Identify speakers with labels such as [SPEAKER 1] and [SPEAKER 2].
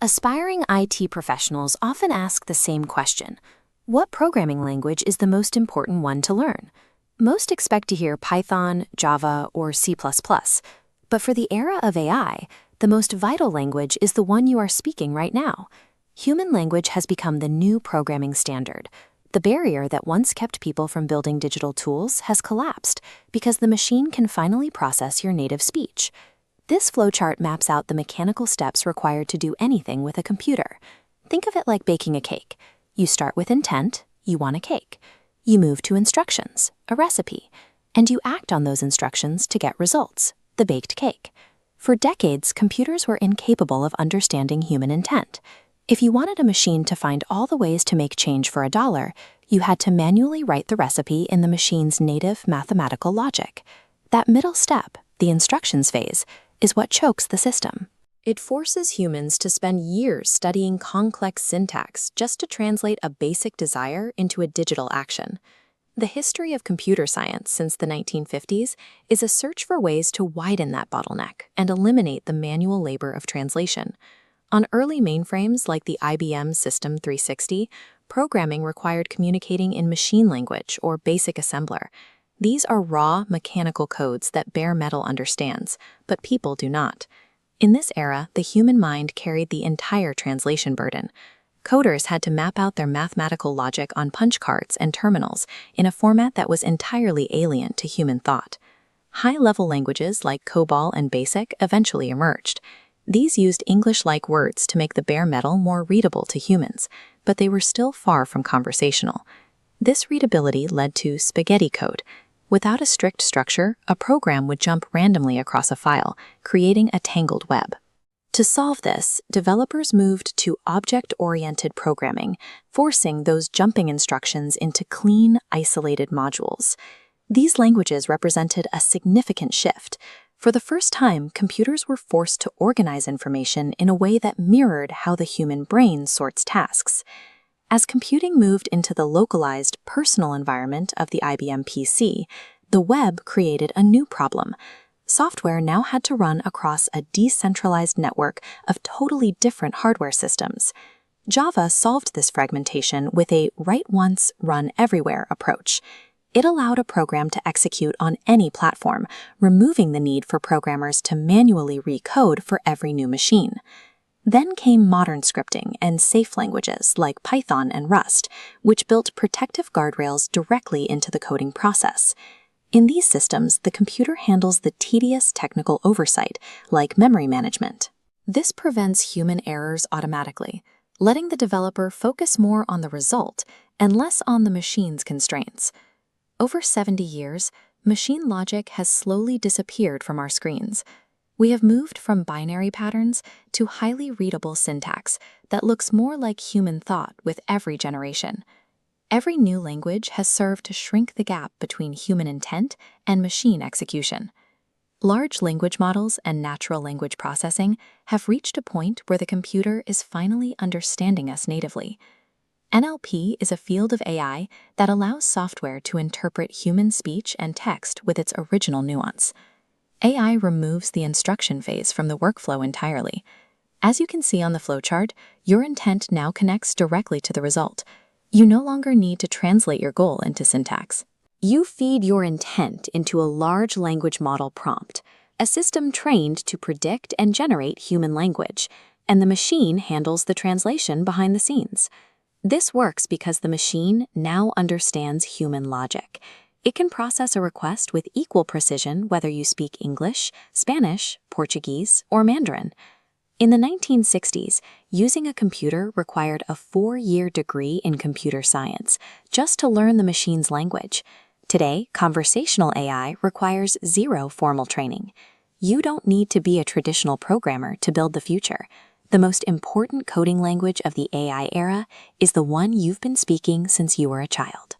[SPEAKER 1] Aspiring IT professionals often ask the same question: what programming language is the most important one to learn? Most expect to hear Python, Java, or C++, but for the era of AI, the most vital language is the one you are speaking right now. Human language has become the new programming standard. The barrier that once kept people from building digital tools has collapsed because the machine can finally process your native speech. This flowchart maps out the mechanical steps required to do anything with a computer. Think of it like baking a cake. You start with intent, you want a cake. You move to instructions, a recipe, and you act on those instructions to get results, the baked cake. For decades, computers were incapable of understanding human intent. If you wanted a machine to find all the ways to make change for $1, you had to manually write the recipe in the machine's native mathematical logic. That middle step, the instructions phase, is what chokes the system. It forces humans to spend years studying complex syntax just to translate a basic desire into a digital action. The history of computer science since the 1950s is a search for ways to widen that bottleneck and eliminate the manual labor of translation. On early mainframes like the IBM System 360, programming required communicating in machine language or basic assembler. These are raw, mechanical codes that bare metal understands, but people do not. In this era, the human mind carried the entire translation burden. Coders had to map out their mathematical logic on punch cards and terminals in a format that was entirely alien to human thought. High-level languages like COBOL and BASIC eventually emerged. These used English-like words to make the bare metal more readable to humans, but they were still far from conversational. This readability led to spaghetti code. Without a strict structure, a program would jump randomly across a file, creating a tangled web. To solve this, developers moved to object-oriented programming, forcing those jumping instructions into clean, isolated modules. These languages represented a significant shift. For the first time, computers were forced to organize information in a way that mirrored how the human brain sorts tasks. As computing moved into the localized, personal environment of the IBM PC, the web created a new problem. Software now had to run across a decentralized network of totally different hardware systems. Java solved this fragmentation with a write once, run everywhere approach. It allowed a program to execute on any platform, removing the need for programmers to manually recode for every new machine. Then came modern scripting and safe languages like Python and Rust, which built protective guardrails directly into the coding process. In these systems, the computer handles the tedious technical oversight, like memory management. This prevents human errors automatically, letting the developer focus more on the result and less on the machine's constraints. Over 70 years, machine logic has slowly disappeared from our screens. We have moved from binary patterns to highly readable syntax that looks more like human thought with every generation. Every new language has served to shrink the gap between human intent and machine execution. Large language models and natural language processing have reached a point where the computer is finally understanding us natively. NLP is a field of AI that allows software to interpret human speech and text with its original nuance. AI removes the instruction phase from the workflow entirely. As you can see on the flowchart, your intent now connects directly to the result. You no longer need to translate your goal into syntax. You feed your intent into a large language model prompt, a system trained to predict and generate human language, and the machine handles the translation behind the scenes. This works because the machine now understands human logic. It can process a request with equal precision whether you speak English, Spanish, Portuguese, or Mandarin. In the 1960s, using a computer required a 4-year degree in computer science just to learn the machine's language. Today, conversational AI requires 0 formal training. You don't need to be a traditional programmer to build the future. The most important coding language of the AI era is the one you've been speaking since you were a child.